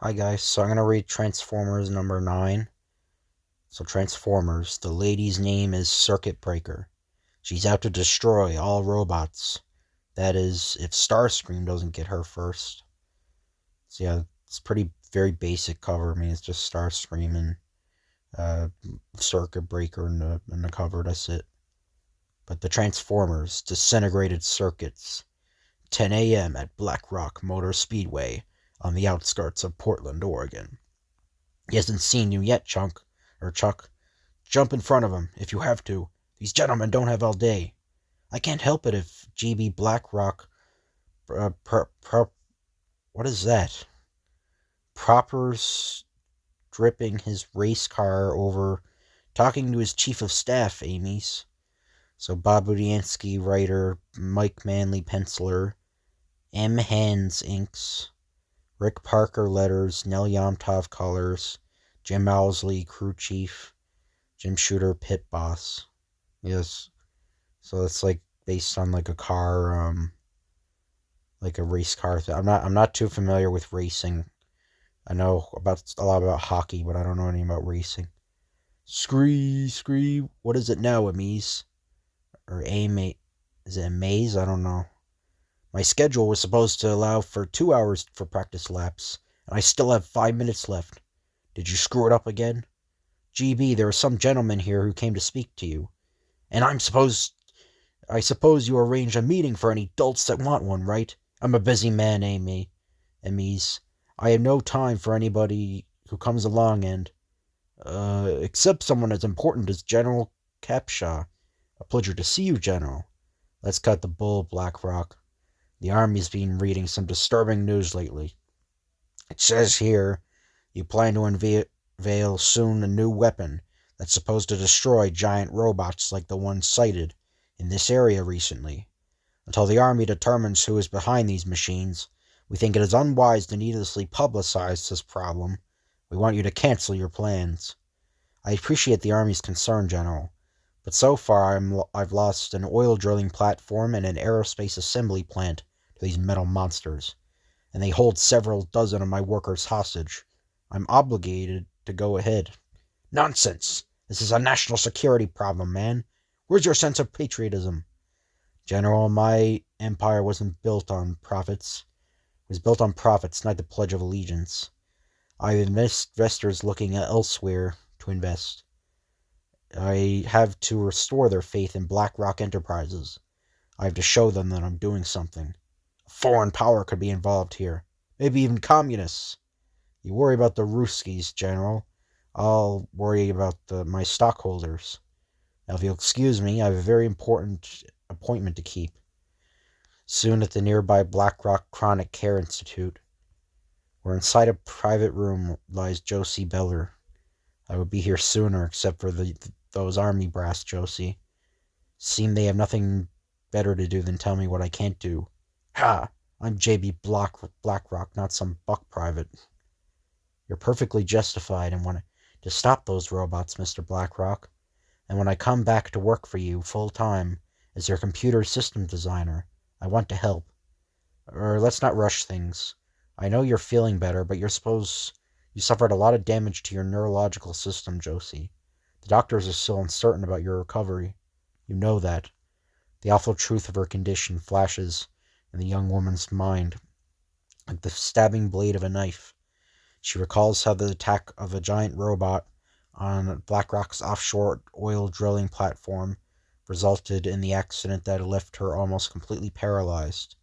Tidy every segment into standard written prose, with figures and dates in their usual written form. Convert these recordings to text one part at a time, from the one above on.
Hi guys, so I'm going to read Transformers number 9. So Transformers, the lady's name is Circuit Breaker. She's out to destroy all robots. That is, if Starscream doesn't get her first. So yeah, it's very basic cover. I mean, it's just Starscream and uh, Circuit Breaker in the cover, that's it. But the Transformers, disintegrated circuits. 10 a.m. at Black Rock Motor Speedway on the outskirts of Portland, Oregon. He hasn't seen you yet, Chuck. Jump in front of him, if you have to. These gentlemen don't have all day. I can't help it if GB Blackrock, what is that? Proper's dripping his race car over, talking to his chief of staff, Amy's. So Bob Budiansky, writer, Mike Manley, penciler, M. Hands, inks, Rick Parker, letters, Nel Yomtov, colors, Jim Owsley, crew chief, Jim Shooter, pit boss. Yes. So it's like based on like a car, like a race car thing. I'm not too familiar with racing. I know about a lot about hockey, but I don't know anything about racing. Scree, what is it now, Amise? Or is it a maze? I don't know. My schedule was supposed to allow for 2 hours for practice laps, and I still have 5 minutes left. Did you screw it up again? GB, there is some gentleman here who came to speak to you. And I suppose you arrange a meeting for any dolts that want one, right? I'm a busy man, Amies. I have no time for anybody who comes along except someone as important as General Capshaw. A pleasure to see you, General. Let's cut the bull, Blackrock. The Army's been reading some disturbing news lately. It says here you plan to unveil soon a new weapon that's supposed to destroy giant robots like the one sighted in this area recently. Until the Army determines who is behind these machines, we think it is unwise to needlessly publicize this problem. We want you to cancel your plans. I appreciate the Army's concern, General, but so far I've lost an oil drilling platform and an aerospace assembly plant to these metal monsters, and they hold several dozen of my workers hostage. I'm obligated to go ahead. Nonsense! This is a national security problem, man. Where's your sense of patriotism? General, my empire wasn't built on profits. It was built on profits, not the Pledge of Allegiance. I have investors looking elsewhere to invest. I have to restore their faith in BlackRock Enterprises. I have to show them that I'm doing something. A foreign power could be involved here. Maybe even communists. You worry about the Ruskies, General. I'll worry about my stockholders. Now, if you'll excuse me, I have a very important appointment to keep. Soon at the nearby Blackrock Chronic Care Institute, where inside a private room lies Josie Beller. I would be here sooner, except for those army brass, Josie. Seem they have nothing better to do than tell me what I can't do. Ha! I'm J.B. Blackrock, not some buck private. You're perfectly justified in wanting to stop those robots, Mr. Blackrock. And when I come back to work for you full-time as your computer system designer, I want to help. Or let's not rush things. I know you're feeling better, but you suffered a lot of damage to your neurological system, Josie. The doctors are still uncertain about your recovery. You know that. The awful truth of her condition flashes in the young woman's mind like the stabbing blade of a knife. She recalls how the attack of a giant robot on BlackRock's offshore oil drilling platform resulted in the accident that left her almost completely paralyzed,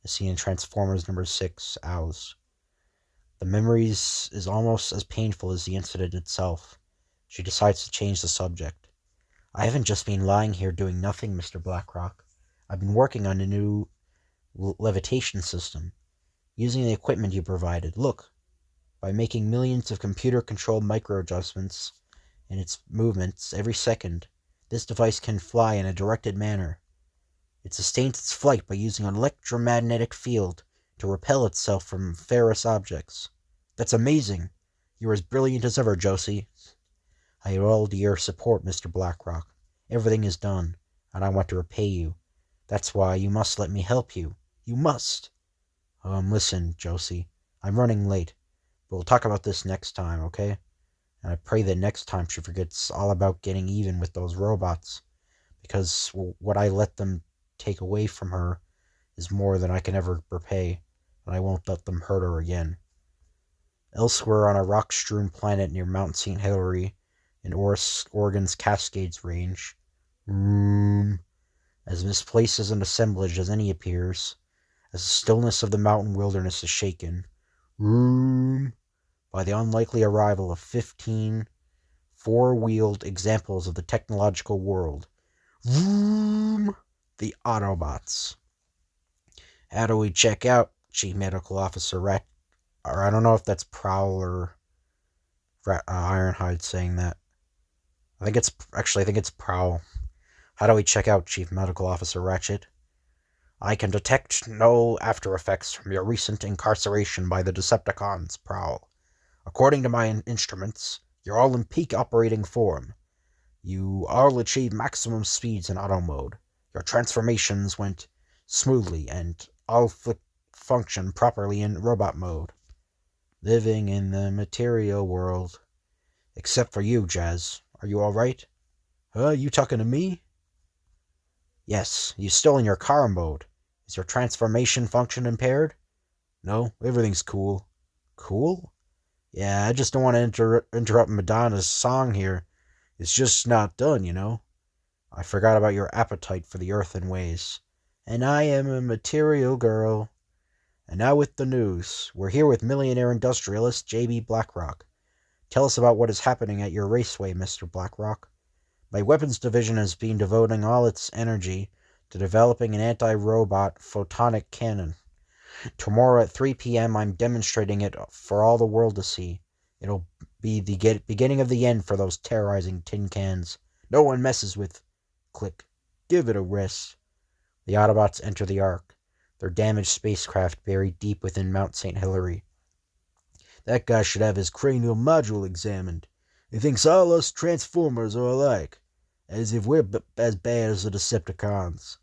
as seen in Transformers number 6, Owls. The memories is almost as painful as the incident itself. She decides to change the subject. I haven't just been lying here doing nothing, Mr. Blackrock. I've been working on a new levitation system, using the equipment you provided. Look, by making millions of computer-controlled micro-adjustments in its movements every second, this device can fly in a directed manner. It sustains its flight by using an electromagnetic field to repel itself from ferrous objects. That's amazing! You're as brilliant as ever, Josie. I owe all to your support, Mr. Blackrock. Everything is done, and I want to repay you. That's why you must let me help you. You must! Listen, Josie. I'm running late. But we'll talk about this next time, okay? And I pray that next time she forgets all about getting even with those robots, because what I let them take away from her is more than I can ever repay, and I won't let them hurt her again. Elsewhere on a rock-strewn planet near Mount St. Hilary, in Oregon's Cascades Range, as misplaced as an assemblage as any appears, as the stillness of the mountain wilderness is shaken, by the unlikely arrival of 15 four-wheeled examples of the technological world, the Autobots. How do we check out? Chief Medical Officer or I don't know if that's Prowl or Ironhide saying that. I think it's Prowl. How do we check out, Chief Medical Officer Ratchet? I can detect no after effects from your recent incarceration by the Decepticons, Prowl. According to my instruments, you're all in peak operating form. You all achieve maximum speeds in auto mode. Your transformations went smoothly, and all function properly in robot mode. Living in the material world. Except for you, Jazz. Are you alright? You talking to me? Yes, you still in your car mode. Is your transformation function impaired? No, everything's cool. Cool? Yeah, I just don't want to interrupt Madonna's song here. It's just not done, you know. I forgot about your appetite for the earthen ways. And I am a material girl. And now with the news. We're here with millionaire industrialist J.B. Blackrock. Tell us about what is happening at your raceway, Mr. Blackrock. My weapons division has been devoting all its energy to developing an anti-robot photonic cannon. Tomorrow at 3 p.m. I'm demonstrating it for all the world to see. It'll be the beginning of the end for those terrorizing tin cans. No one messes with... Click. Give it a rest. The Autobots enter the Ark, their damaged spacecraft buried deep within Mount St. Hilary. That guy should have his cranial module examined. He thinks all us Transformers are alike, as if we're as bad as the Decepticons.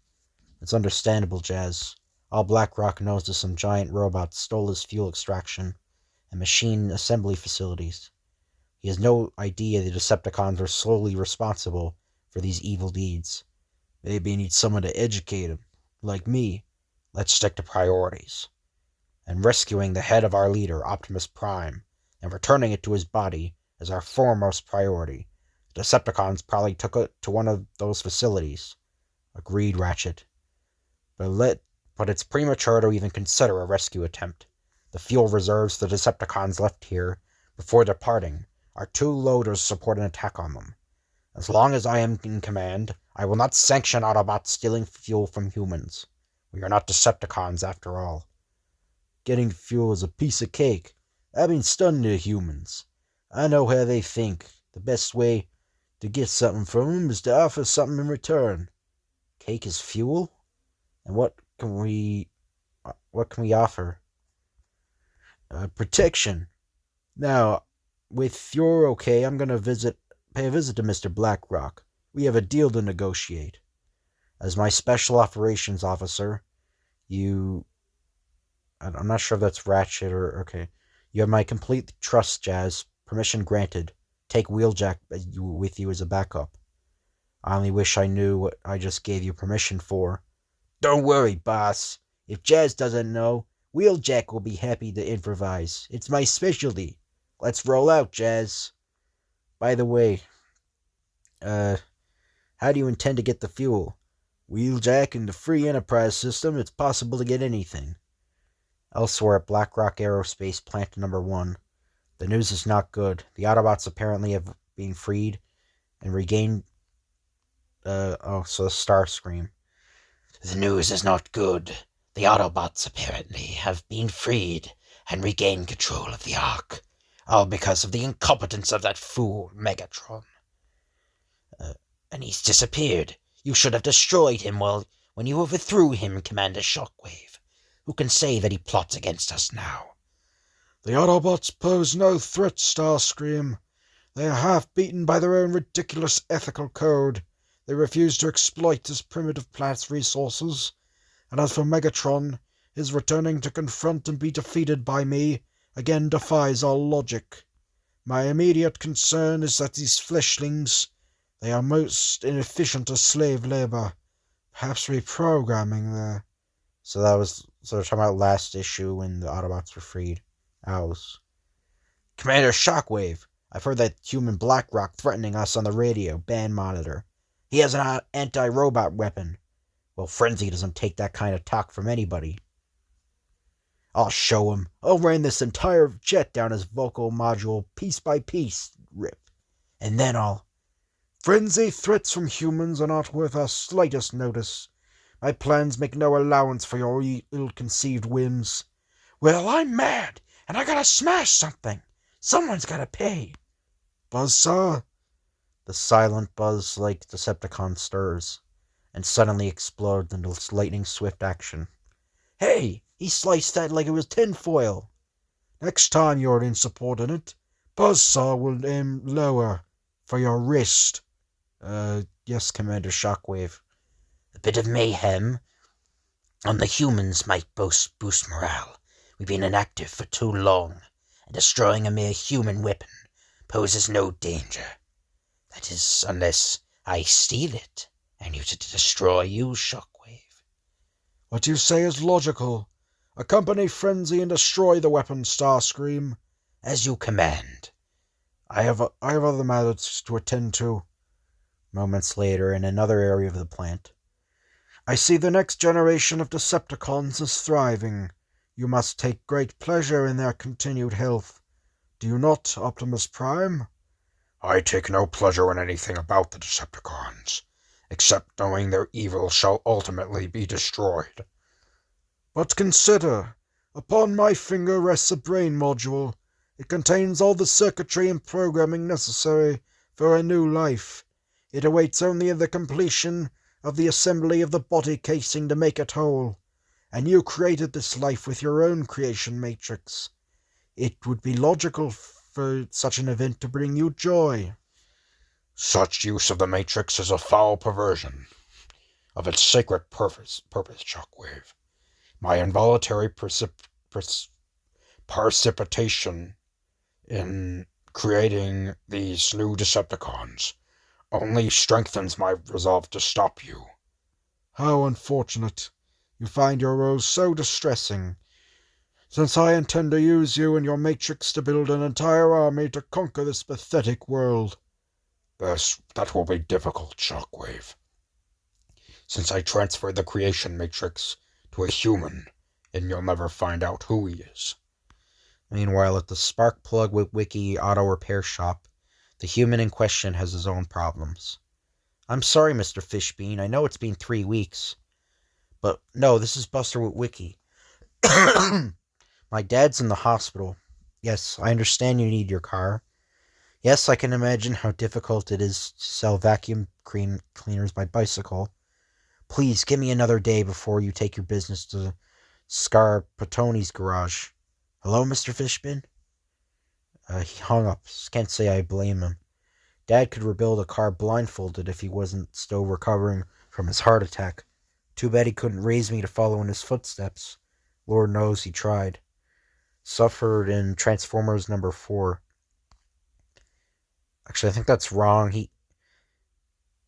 It's understandable, Jazz. All Blackrock knows is some giant robots stole his fuel extraction and machine assembly facilities. He has no idea the Decepticons are solely responsible for these evil deeds. Maybe he needs someone to educate him, like me. Let's stick to priorities. And rescuing the head of our leader, Optimus Prime, and returning it to his body is our foremost priority. The Decepticons probably took it to one of those facilities. Agreed, Ratchet. But it's premature to even consider a rescue attempt. The fuel reserves the Decepticons left here before departing are too low to support an attack on them. As long as I am in command, I will not sanction Autobots stealing fuel from humans. We are not Decepticons, after all. Getting fuel is a piece of cake. I've been studying the humans. I know how they think. The best way to get something from them is to offer something in return. Cake is fuel? And what can we offer? Protection. Now, with your okay, I'm going to pay a visit to Mr. Blackrock. We have a deal to negotiate. As my special operations officer, I'm not sure if that's Ratchet or... Okay. You have my complete trust, Jazz. Permission granted. Take Wheeljack with you as a backup. I only wish I knew what I just gave you permission for. Don't worry, boss. If Jazz doesn't know, Wheeljack will be happy to improvise. It's my specialty. Let's roll out, Jazz. By the way, how do you intend to get the fuel? Wheeljack in the free Enterprise system, it's possible to get anything. Elsewhere at Blackrock Aerospace Plant No. 1, the news is not good. The Autobots apparently have been freed and regained... so the Starscream. The news is not good. The Autobots apparently have been freed and regained control of the Ark. All because of the incompetence of that fool, Megatron. And he's disappeared. You should have destroyed him when you overthrew him, Commander Shockwave. Who can say that he plots against us now? The Autobots pose no threat, Starscream. They are half-beaten by their own ridiculous ethical code. They refuse to exploit this primitive planet's resources. And as for Megatron, his returning to confront and be defeated by me again defies all logic. My immediate concern is that these fleshlings, they are most inefficient as slave labor. Perhaps reprogramming the... So they're talking about last issue when the Autobots were freed. Owls. Commander Shockwave, I've heard that human Blackrock threatening us on the radio, band monitor. He has an anti-robot weapon. Well, Frenzy doesn't take that kind of talk from anybody. I'll show him. I'll rain this entire jet down his vocal module piece by piece, Rip. And then I'll... Frenzy, threats from humans are not worth our slightest notice. My plans make no allowance for your ill-conceived whims. Well, I'm mad, and I gotta smash something. Someone's gotta pay. Buzzsaw? The silent buzz like Decepticon stirs, and suddenly explodes into lightning-swift action. Hey, he sliced that like it was tinfoil. Next time you're insubordinate, Buzzsaw will aim lower for your wrist. Yes, Commander Shockwave. A bit of mayhem on the humans might boost morale. We've been inactive for too long, and destroying a mere human weapon poses no danger. That is, unless I steal it and use it to destroy you, Shockwave. What you say is logical. Accompany Frenzy and destroy the weapon, Starscream. As you command. I have other matters to attend to. Moments later, in another area of the plant. I see the next generation of Decepticons is thriving. You must take great pleasure in their continued health. Do you not, Optimus Prime? I take no pleasure in anything about the Decepticons, except knowing their evil shall ultimately be destroyed. But consider, upon my finger rests a brain module. It contains all the circuitry and programming necessary for a new life. It awaits only the completion of the assembly of the body casing to make it whole. And you created this life with your own creation matrix. It would be logical for such an event to bring you joy. Such use of the Matrix is a foul perversion of its sacred purpose, Shockwave. My involuntary precipitation in creating these new Decepticons only strengthens my resolve to stop you. How unfortunate. You find your woes so distressing, since I intend to use you and your Matrix to build an entire army to conquer this pathetic world. That will be difficult, Shockwave. Since I transferred the creation matrix to a human, and you'll never find out who he is. Meanwhile, at the Sparkplug Wiki auto repair shop, the human in question has his own problems. I'm sorry, Mr. Fishbean, I know it's been 3 weeks. But no, this is Buster Wiki. My dad's in the hospital. Yes, I understand you need your car. Yes, I can imagine how difficult it is to sell vacuum cleaners by bicycle. Please, give me another day before you take your business to Scar Patoni's garage. Hello, Mr. Fishbin? He hung up. Can't say I blame him. Dad could rebuild a car blindfolded if he wasn't still recovering from his heart attack. Too bad he couldn't raise me to follow in his footsteps. Lord knows he tried. Suffered in Transformers number 4. Actually, I think that's wrong.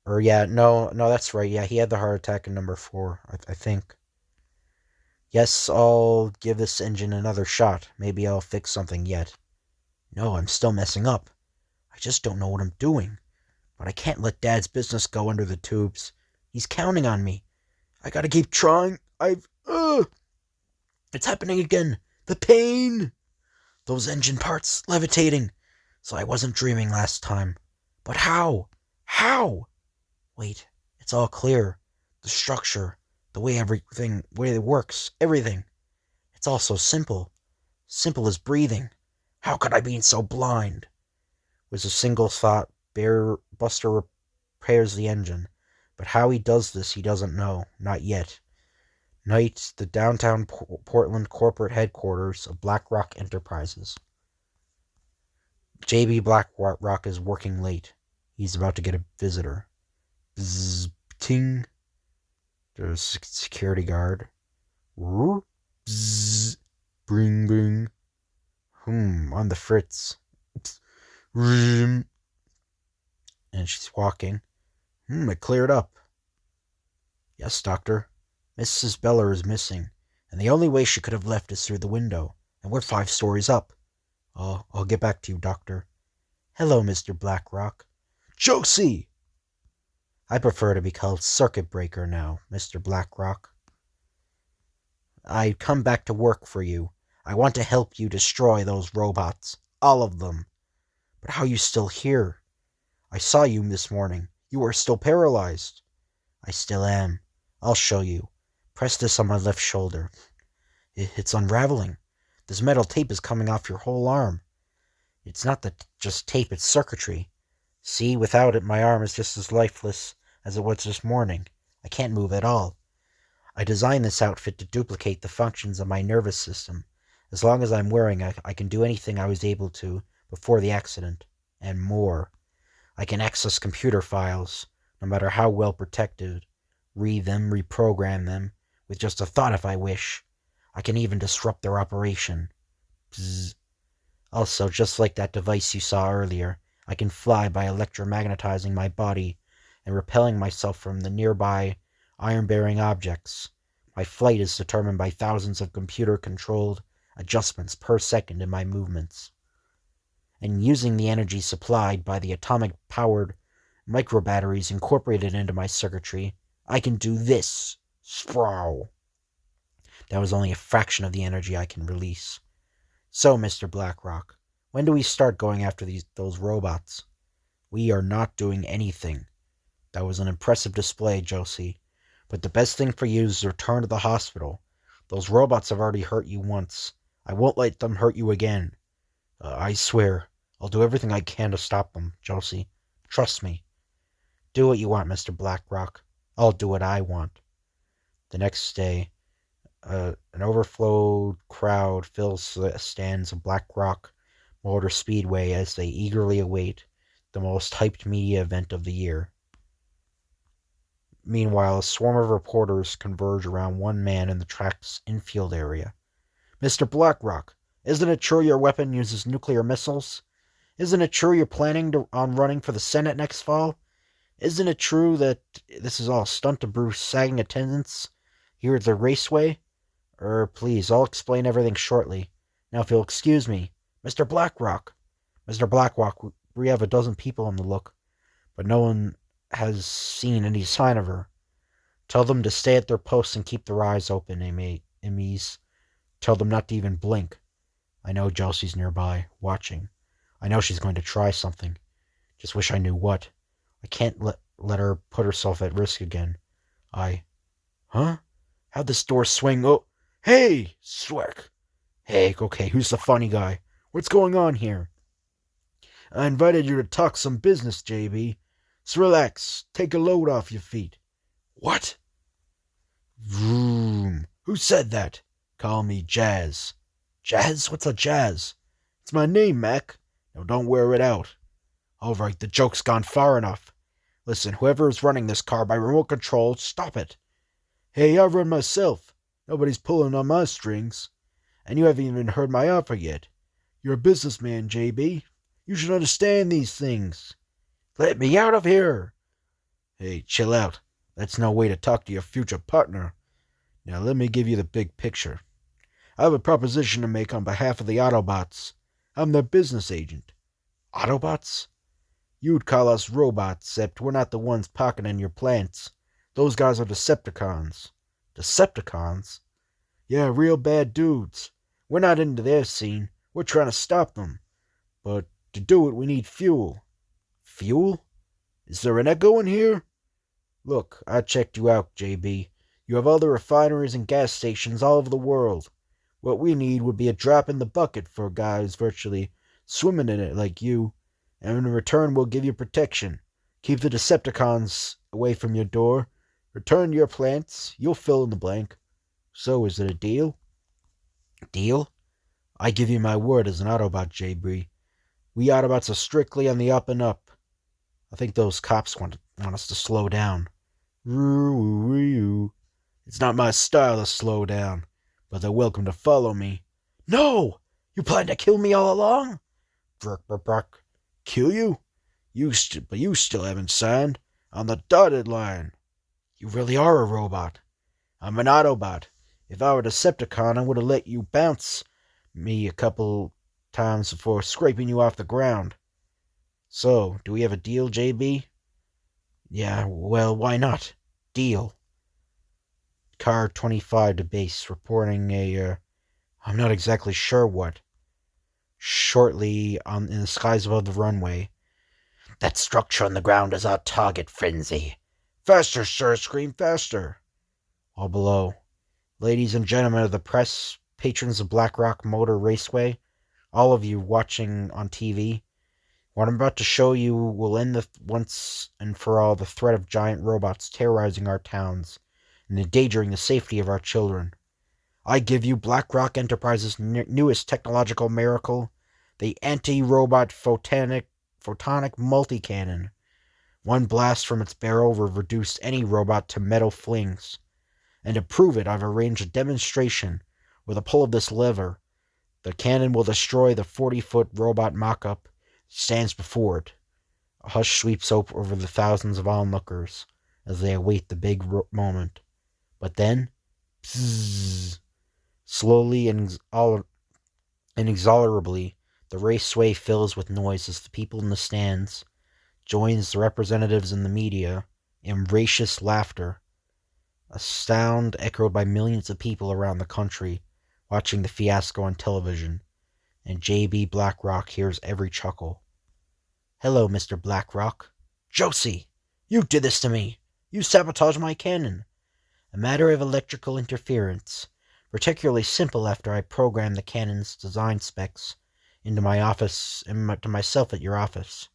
No, that's right. Yeah, he had the heart attack in number 4, I think. Yes, I'll give this engine another shot. Maybe I'll fix something yet. No, I'm still messing up. I just don't know what I'm doing. But I can't let Dad's business go under the tubes. He's counting on me. I gotta keep trying. It's happening again. The pain. Those engine parts levitating. So I wasn't dreaming last time. But how? How? Wait, it's all clear. The structure, the way it works, everything. It's all so simple. Simple as breathing. How could I be so blind? Was a single thought. Buster repairs the engine. But how he does this, he doesn't know. Not yet. Night, the downtown Portland corporate headquarters of BlackRock Enterprises. J.B. BlackRock is working late. He's about to get a visitor. Bzz, ting. There's a security guard. Bzz, bring, bring. On the fritz. And she's walking. It cleared up. Yes, Doctor. Mrs. Beller is missing, and the only way she could have left is through the window, and we're 5 stories up. I'll get back to you, Doctor. Hello, Mr. Blackrock. Josie! I prefer to be called Circuit Breaker now, Mr. Blackrock. I come back to work for you. I want to help you destroy those robots. All of them. But how are you still here? I saw you this morning. You are still paralyzed. I still am. I'll show you. Press this on my left shoulder. It's unraveling. This metal tape is coming off your whole arm. It's not just tape, it's circuitry. See, without it, my arm is just as lifeless as it was this morning. I can't move at all. I designed this outfit to duplicate the functions of my nervous system. As long as I'm wearing it, I can do anything I was able to before the accident, and more. I can access computer files, no matter how well protected, read them, reprogram them, with just a thought if I wish. I can even disrupt their operation. Bzz. Also, just like that device you saw earlier, I can fly by electromagnetizing my body and repelling myself from the nearby iron-bearing objects. My flight is determined by thousands of computer-controlled adjustments per second in my movements. And using the energy supplied by the atomic-powered microbatteries incorporated into my circuitry, I can do this. Sprow. That was only a fraction of the energy I can release. So, Mr. Blackrock, when do we start going after those robots? We are not doing anything. That was an impressive display, Josie. But the best thing for you is to return to the hospital. Those robots have already hurt you once. I won't let them hurt you again. I swear, I'll do everything I can to stop them, Josie. Trust me. Do what you want, Mr. Blackrock. I'll do what I want. The next day, an overflowed crowd fills the stands of Blackrock Motor Speedway as they eagerly await the most hyped media event of the year. Meanwhile, a swarm of reporters converge around one man in the track's infield area. Mr. Blackrock, isn't it true your weapon uses nuclear missiles? Isn't it true you're planning on running for the Senate next fall? Isn't it true that this is all a stunt to boost sagging attendance here at the raceway? Please, I'll explain everything shortly. Now, if you'll excuse me, Mr. Blackrock. Mr. Blackrock, we have a dozen people on the look, but no one has seen any sign of her. Tell them to stay at their posts and keep their eyes open, Emmys. Tell them not to even blink. I know Josie's nearby, watching. I know she's going to try something. Just wish I knew what. I can't let her put herself at risk again. Huh? How'd this door swing? Oh, hey, Sweck. Hey, okay, who's the funny guy? What's going on here? I invited you to talk some business, JB. So relax, take a load off your feet. What? Vroom. Who said that? Call me Jazz. Jazz? What's a Jazz? It's my name, Mac. Now don't wear it out. All right, the joke's gone far enough. Listen, whoever is running this car by remote control, stop it. Hey, I run myself. Nobody's pulling on my strings. And you haven't even heard my offer yet. You're a businessman, JB. You should understand these things. Let me out of here. Hey, chill out. That's no way to talk to your future partner. Now let me give you the big picture. I have a proposition to make on behalf of the Autobots. I'm their business agent. Autobots? You'd call us robots, except we're not the ones pocketing your plants. Those guys are Decepticons. Decepticons? Yeah, real bad dudes. We're not into their scene. We're trying to stop them. But to do it, we need fuel. Fuel? Is there an echo in here? Look, I checked you out, JB. You have all the refineries and gas stations all over the world. What we need would be a drop in the bucket for a guy who's virtually swimming in it like you. And in return, we'll give you protection. Keep the Decepticons away from your door. Return to your plants. You'll fill in the blank. So, is it a deal? Deal? I give you my word as an Autobot, JB. We Autobots are strictly on the up and up. I think those cops want us to slow down. It's not my style to slow down, but they're welcome to follow me. No! You plan to kill me all along? Brr. Kill you? But you still haven't signed on the dotted line. You really are a robot. I'm an Autobot. If I were a Decepticon, I would have let you bounce me a couple times before scraping you off the ground. So, do we have a deal, JB? Yeah, well, why not? Deal. Car 25 to base, reporting I'm not exactly sure what. Shortly in the skies above the runway. That structure on the ground is our target, Frenzy. Faster, Starscream, faster. All below. Ladies and gentlemen of the press, patrons of Black Rock Motor Raceway, all of you watching on TV, what I'm about to show you will end once and for all the threat of giant robots terrorizing our towns and endangering the safety of our children. I give you Black Rock Enterprises' newest technological miracle, the anti-robot photonic multi-cannon. One blast from its barrel will reduce any robot to metal flings. And to prove it, I've arranged a demonstration. With a pull of this lever, the cannon will destroy the 40-foot robot mock-up that stands before it. A hush sweeps over the thousands of onlookers as they await the big moment. But then, bzzz, slowly and inexorably, the raceway fills with noise as the people in the stands joins the representatives in the media in raucous laughter. A sound echoed by millions of people around the country watching the fiasco on television, and J.B. Blackrock hears every chuckle. Hello, Mr. Blackrock. Josie! You did this to me! You sabotaged my cannon! A matter of electrical interference, particularly simple after I programmed the cannon's design specs into my office and to myself at your office.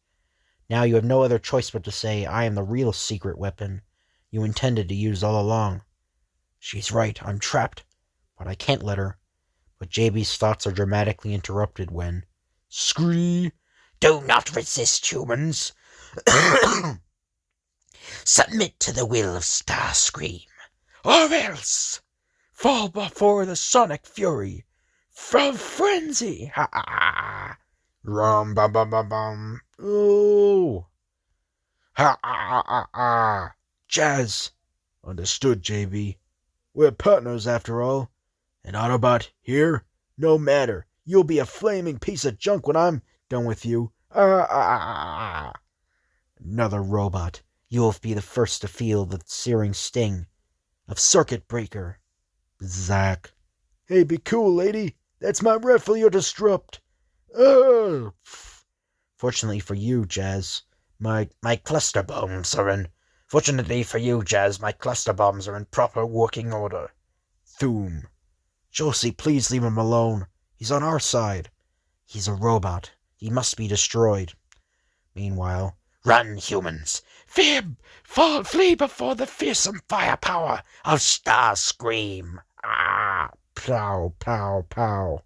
Now you have no other choice but to say I am the real secret weapon you intended to use all along. She's right, I'm trapped, but I can't let her. But JB's thoughts are dramatically interrupted when... Scree! Do not resist, humans. Submit to the will of Starscream, or else fall before the sonic fury from Frenzy. Ha ha ha! Rum bum bum bum bum. Oh! Ha ha ha ha! Jazz! Understood, JB. We're partners after all. An Autobot here? No matter. You'll be a flaming piece of junk when I'm done with you. Another robot. You'll be the first to feel the searing sting of Circuit Breaker. Zack. Hey, be cool, lady. That's my rifle you'll disrupt. Oh! Fortunately for you, Jazz, my cluster bombs are in... Fortunately for you, Jazz, my cluster bombs are in proper working order. Thoom. Josie, please leave him alone. He's on our side. He's a robot. He must be destroyed. Meanwhile... Run, humans! Flee before the fearsome firepower of Starscream! Ah! Pow, pow, pow.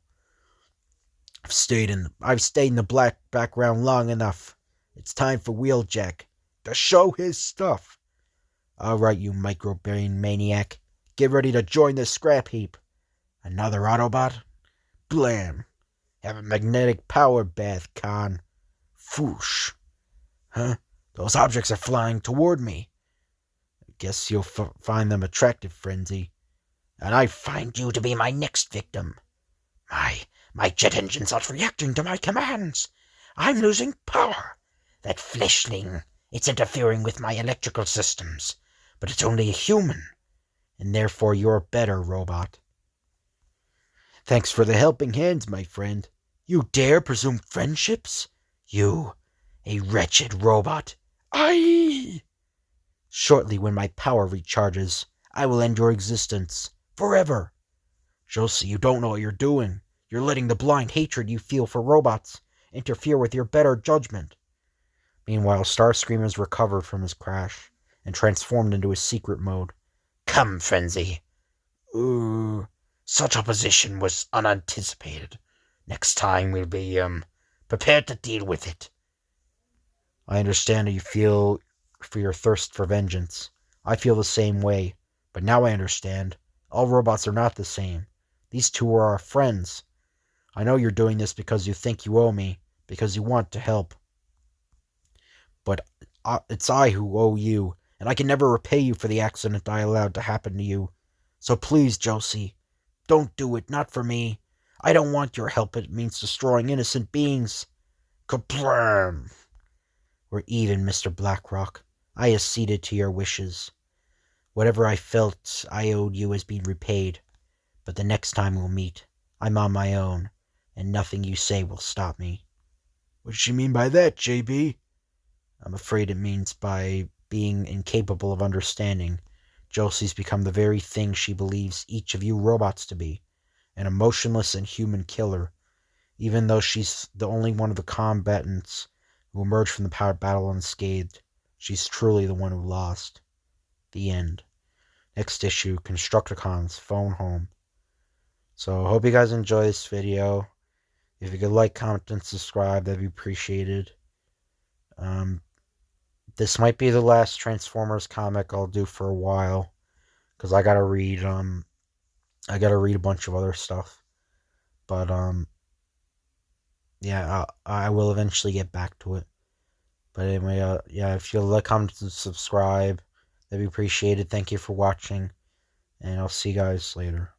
I've stayed in the black background long enough. It's time for Wheeljack to show his stuff. All right, you microbrain maniac. Get ready to join the scrap heap. Another Autobot? Blam. Have a magnetic power bath, Khan. Foosh. Huh? Those objects are flying toward me. I guess you'll find them attractive, Frenzy. And I find you to be my next victim. My jet engines aren't reacting to my commands. I'm losing power. That fleshling, it's interfering with my electrical systems. But it's only a human. And therefore you're a better robot. Thanks for the helping hands, my friend. You dare presume friendships? You, a wretched robot. Aye! Shortly, when my power recharges, I will end your existence. Forever. Josie, you don't know what you're doing. You're letting the blind hatred you feel for robots interfere with your better judgment. Meanwhile, Starscream has recovered from his crash and transformed into his secret mode. Come, Frenzy. Such opposition was unanticipated. Next time we'll be, prepared to deal with it. I understand how you feel for your thirst for vengeance. I feel the same way, but now I understand. All robots are not the same. These two are our friends. I know you're doing this because you think you owe me, because you want to help. But it's I who owe you, and I can never repay you for the accident I allowed to happen to you. So please, Josie, don't do it, not for me. I don't want your help. It means destroying innocent beings. Kablam! We're even, Mr. Blackrock. I acceded to your wishes. Whatever I felt I owed you has been repaid. But the next time we'll meet, I'm on my own, and nothing you say will stop me. What does she mean by that, JB? I'm afraid it means by being incapable of understanding, Josie's become the very thing she believes each of you robots to be, an emotionless and human killer, even though she's the only one of the combatants who emerged from the power battle unscathed. She's truly the one who lost. The end. Next issue, Constructicons Phone Home. So, I hope you guys enjoy this video. If you could like, comment, and subscribe, that'd be appreciated. This might be the last Transformers comic I'll do for a while, because I gotta read a bunch of other stuff. But, yeah, I will eventually get back to it. But anyway, yeah, if you like, comment, and subscribe, that'd be appreciated. Thank you for watching, and I'll see you guys later.